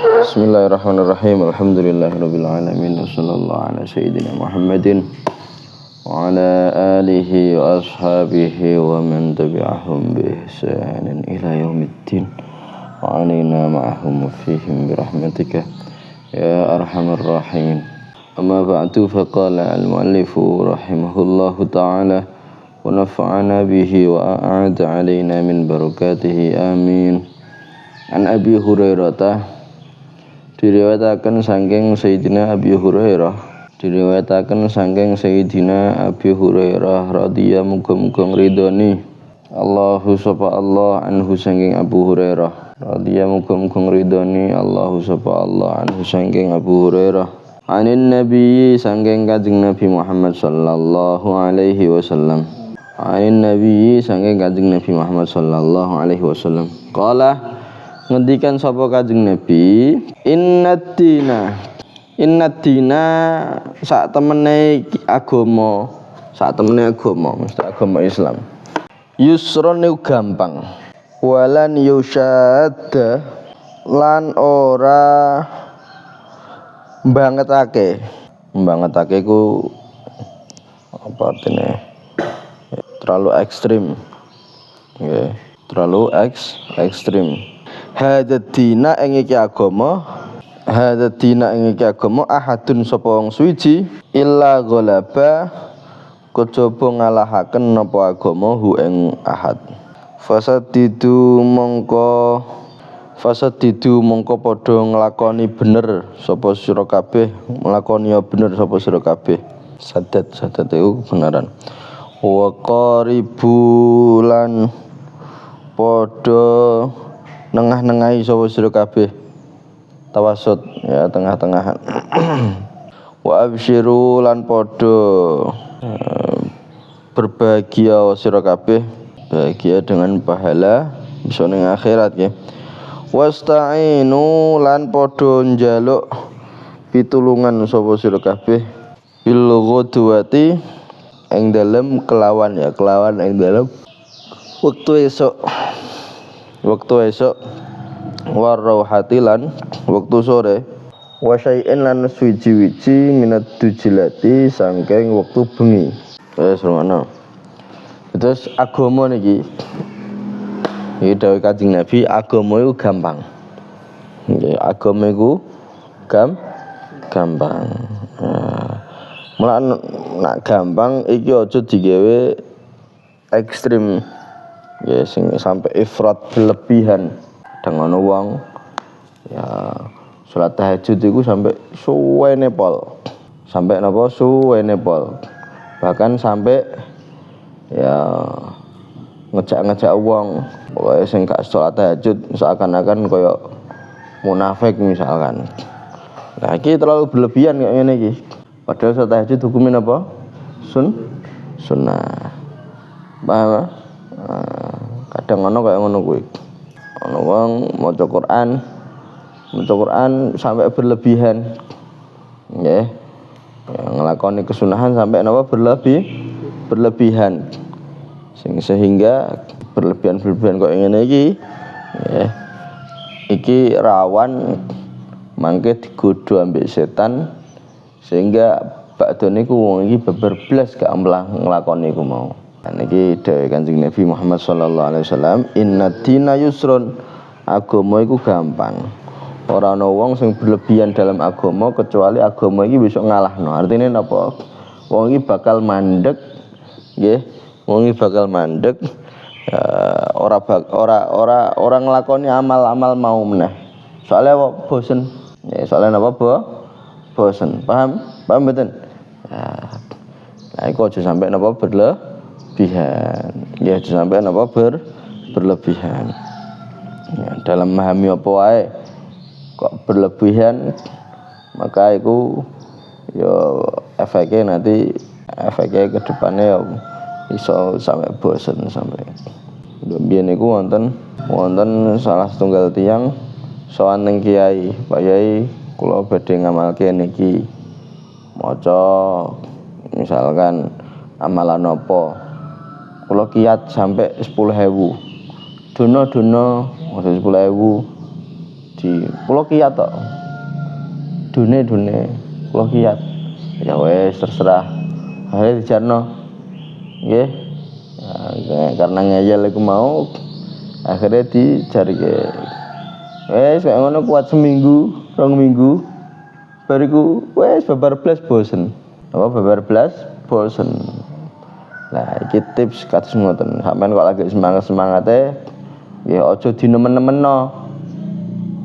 Bismillahirrahmanirrahim. Alhamdulillahirabbil alamin. Wassallallahu ala sayyidina Muhammadin wa ala alihi wa ashabihi wa man tabi'ahum bi ihsanin ila yaumiddin. Wa alaina ma'ahum fihim bi rahmatika ya arhamar rahimin. Amma ba'du, faqala al-muallifu rahimahullahu ta'ala wa nafa'ana bihi wa a'ada alaina min barakatihi amin. An Abi Hurairah, diriwayataken saking Sayyidina Abi Hurairah, radhiyallahu muga-muga ridhoni Allahu sapa Allah anhu saking Abu Hurairah, radhiyallahu muga-muga ridhoni Allahu sapa Allah anhu saking Abu Hurairah. Anin Nabi saking Kanjeng Nabi Muhammad sallallahu alaihi wasallam. Anin Nabi saking Kanjeng Nabi Muhammad sallallahu alaihi wasallam. Qala, ngendikan sapa Kanjeng Nabi, inna dina sak temene agama, mesti agama Islam. Yusron gampang, walan yusyadda lan ora bangetake ku apa artinya? Terlalu ekstrim. Nggih, terlalu ekstrim. Hadatina ing iki agama ahadun sapa wong suci illa ghalaba kejaba ngalahaken napa agama hu ing ahad. Fasadidu mongko padha nglakoni bener sapa sira kabeh, nglakoni bener sapa sira kabeh. Sadat itu kebenaran. Wa qaribu lan padha nengah-nengahi sapa sira kabeh, tawasud ya, tengah-tengahan. Wa absyiru lan padha berbahagia sira kabeh, bahagia dengan pahala bisa ning akhirat ya. Wasta'inu lan padha njaluk pitulungan sapa sira kabeh bil ghadwati ing dalem kelawan ing dalem wektu esuk warauhati lan wektu sore, wasyai'in lan suwiji-wiji minad dujilati saking wektu bengi. Semono. Terus agama niki dawuh Kanjeng Nabi, agama iku gampang. Nggih, agama iku gampang. Mulane nak gampang iki aja digawe ekstrim. Ya sing sampai ifrat berlebihan. Dengan wong ya salat tahajud itu sampai suwene pol. Bahkan sampai ya ngejak wong pokoke sing gak salat tahajud seakan-akan koyo munafik misalkan. Nah, iki terlalu berlebihan kayak ngene iki. Padahal salat tahajud hukumnya apa? Sunnah. Paham? Kadang ono kaya ngono kuwi. Ono wong maca Quran sampai berlebihan. Nggih. Ya, nglakoni kesunahan sampai napa berlebihan. Sehingga berlebihan kok ngene iki nggih. Iki rawan mangke digodho ambek setan sehingga bakdone ku wong iki beber blas gak nglakoni iku mau. Niki dawuh Kanjeng Nabi Muhammad sallallahu alaihi wasallam, inna dina yusrun, agama iku gampang. Ora ana wong sing berlebihan dalam agama kecuali agama iki bisa ngalahno. Artine napa? Wong iki bakal mandeg nggih, ora nglakoni amal-amal mau meneh. Soale bosen. Ya, soale napa, bosen. Paham mboten? Nah, iku aja sampai napa berlebihan. Ya sampai napa berlebihan. Ya, dalam memahami apa wae kok berlebihan, maka itu ya efeknya ke depannya ya iso sampai bosen sampai. Biyen niku wonten salah setunggal tiyang sowan ning kiai, Pak Yai, kula badhe ngamalke niki. Maca misalkan amalan apa? Kula kiat sampai 10.000. Dono maksud 10.000 di kula kiyat tok. Dune kula kiyat. Ya wes terserah. Akhirnya dijarno. Nggih. Karena ngeyel iku mau akhirnya dijarike. Wes kaya ngono kuat seminggu, 2 minggu. Bariku wes babar blas bosen. Apa babar blas bosen. Nah, iki tips kados ngoten. Sampeyan kok lagi semangat-semangate ya aja dinemen-nemenno.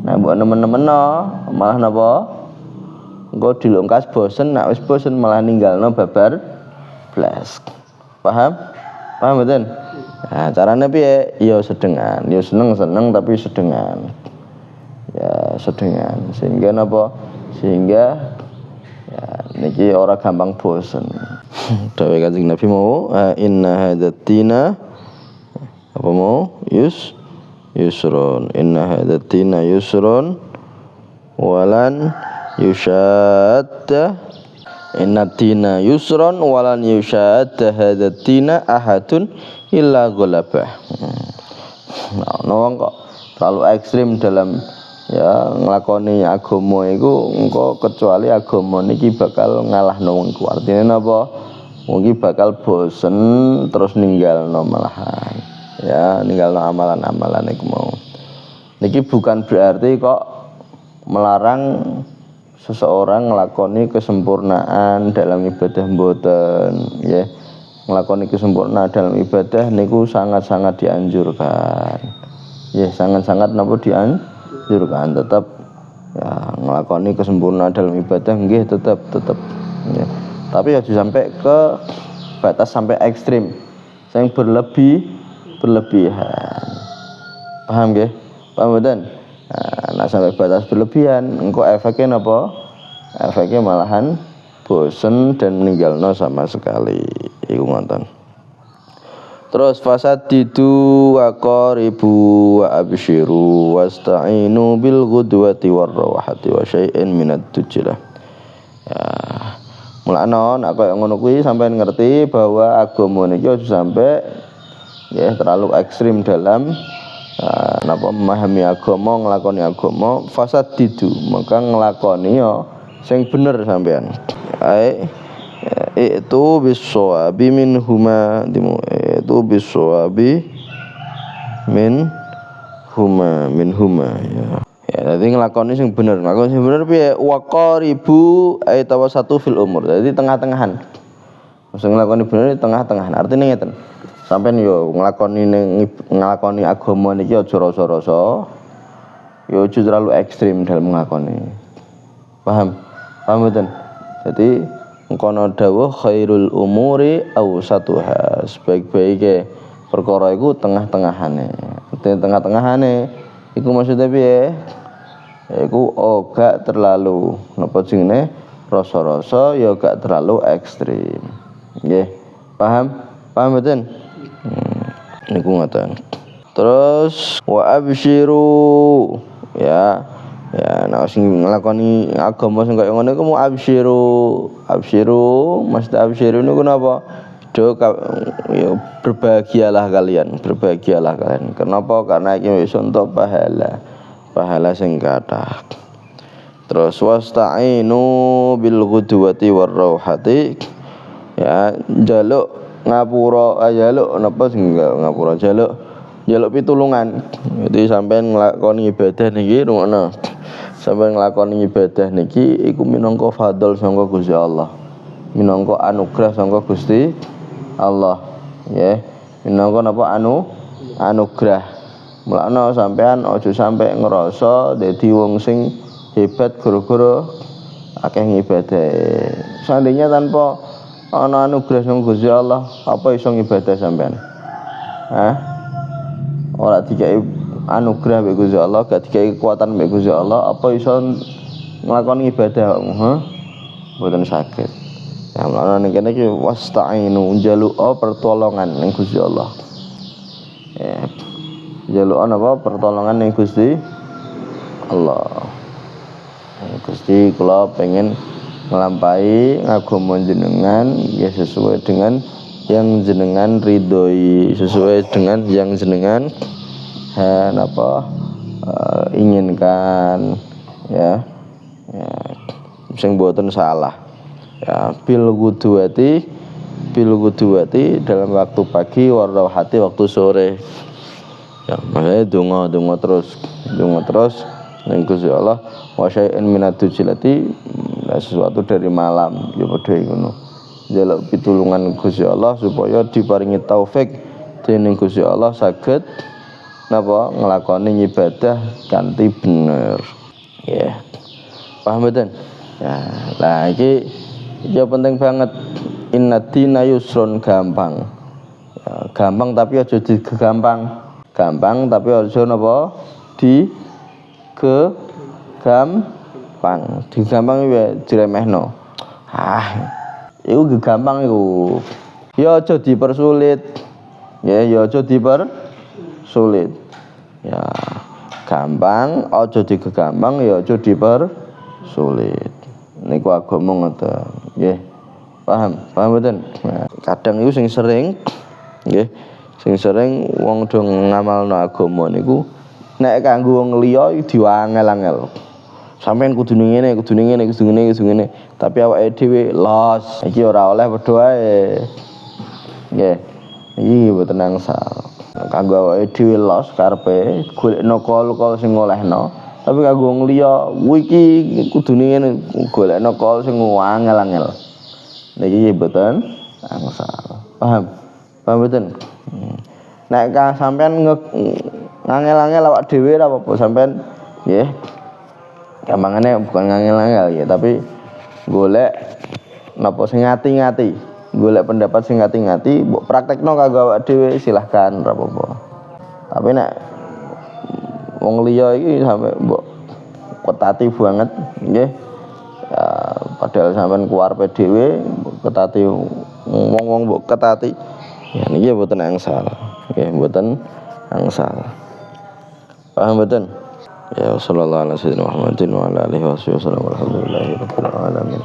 Nah, mbok nemen-nemenno malah napa? Engko dilongkas bosen, nek wis bosen malah ninggalno babar blas. Paham? Paham mboten? Nah, carane piye? Ya sedengan, ya seneng-seneng tapi sedengan. Ya sedengan sehingga napa? Sehingga ya niki ora gampang bosen. Dawuh Kanjeng Nabi mau inna hadatina apa mau yusrun inna hadatina yusrun walan yushadda inna dina yusrun walan yushadda hadatina ahadun illa ghalabah. Nah, wong kok terlalu ekstrim dalam ya nglakoni agama iku engko kecuali agama niki bakal ngalahno wong iku. Artine napa? Wong iki bakal bosen terus ninggalno malahan. Ya, ninggalno amalan-amalan iku mau. Niki bukan berarti kok melarang seseorang nglakoni kesempurnaan dalam ibadah mboten, ya. Nglakoni kesempurnaan dalam ibadah niku sangat-sangat dianjurkan. Ya, sangat-sangat napa dianjurkan tetap ya nglakoni kesempurnaan dalam ibadah nggih tetap ya. Tapi harus sampai ke batas sampai ekstrim. Yang berlebihan. Paham nggih? Paham mboten? Nah, sampai batas berlebihan engko efeknya napa? Efeknya malahan bosen dan meninggalno sama sekali. Iku ngoten. Terus fasadidu wa qaribu wa abshiru wasta'inu bil ghudwati war rawahati wa syai'in minad tujlah. Ya, mulane nek koyo ngono kuwi sampean ngerti bahwa agama niki aja sampai ya terlalu ekstrim dalam napa memahami agama, nglakoni agama, fasadidu, maka nglakoni yo sing bener sampean. Itu bisawabi minhuma itu bisawabi minhuma ya. Ya, jadi nglakoni sing bener. Nglakoni sing bener piye? Wa qaribu tawasatu fil umur. Jadi tengah-tengahan. Sing nglakoni bener tengah-tengahan. Artine ngeten. Sampeyan yo nglakoni agama niki aja rasa-rasa. Yo aja terlalu ekstrim dalam nglakoni. Paham? Paham mboten? Jadi engkono dawuh khairul umuri awsatuha. Sebaik-baike perkara iku tengah-tengahane. Tengah-tengahane iku maksudnya piye? Iku gak terlalu napa jenenge rasa-rasa ya gak terlalu ekstrim. Nggih. Paham? Paham mboten? Niku ngoten. Terus wa absyiru ya. Ya nek sing nglakoni agama sing kaya ngono iku mu absyiru. Absyiru, mesti absyiru niku napa? Ya berbahagialah kalian. Kenapa? Karena iki wis entuk pahala sing kathah. Terus wasta'inu bil ghudwati war rawhati ya njaluk ngapura njaluk napa sing ngapura njaluk pitulungan. Jadi sampean nglakoni ibadah niki rungokno. Sampeyan nglakoni ibadah niki iku minangka fadhol saka Gusti Allah. Minangka anugerah saka Gusti Allah. Nggih. Minangka napa anugerah. Mulane sampeyan aja sampe ngerasa dadi wong sing hebat gara-gara akeh ngibadah. Seandainya tanpa ana anugerah saka Gusti Allah, apa iso ngibadah sampeyan? Ora dikai anugerah mbek Gusti Allah, gak dikai kekuatan mbek Gusti Allah, apa iso nglakoni ibadah? Mboten saged. Ya mulane kene iki wasta'inu njaluk pertolongan ning Gusti Allah. Ya. Njaluk napa pertolongan ning Gusti Allah. Gusti kula pengen nglampahi agama jenengan ya sesuai dengan yang jenengan ridhoi, sesuai dengan yang jenengan inginkan ya, sing mboten salah ya. Bil qudwati dalam waktu pagi, warauhati waktu sore ya. Makanya donga terus ning Gusti Allah, wa syai'in minad dujilati, sesuatu dari malam ya padha ngono. Njaluk pitulungan Gusti Allah supaya diparingi taufik dening Gusti Allah saged napa nglakoni ibadah kanthi bener ya. Paham mboten? Ya, lah iki penting banget. Inna dina yusrun, gampang ya, gampang tapi aja digampang, gampang tapi aja napa digampang ya diremehno. Iku gampang iku. Ya aja dipersulit. Ya aja dipersulit. Ya gampang aja digampang, ya aja dipersulit. Niku agama ngoten. Nggih. Paham mboten? Nah, kadang iku sing sering nggih, sing sering wong do ngamalno agama niku nek kanggo wong liya diwangel-angel. Sampeyan kudu ngene, tapi awake dhewe los. Iki ora oleh padha ae. Nggih. Iki mboten angsal. Kanggo awake dhewe los karepe golekno kol sing olehno, tapi kanggo wong liya iki kudune ngene, golekno kol sing angel-angel. Niki mboten angsal. Paham mboten? Nek sampean ngangel-angel awak dhewe ora apa-apa, sampean nggih. Gampangane bukan ngangel-angel ya, tapi golek napa sing ngati-ngati, golek pendapat sing ngati-ngati, mbok praktekno kanggo awak dhewe silahkan ora apa-apa. Tapi nek wong liya iki sampe mbok ketati banget nggih. Ya, padahal sampean kuwarepe dhewe ketati wong-wong mbok ketati. Ya niki mboten angsal. Nggih, mboten angsal. Paham mboten? Ya sallallahu alaihi wasallam Muhammadin wa ala alihi wasallam. Alhamdulillahirabbil alamin.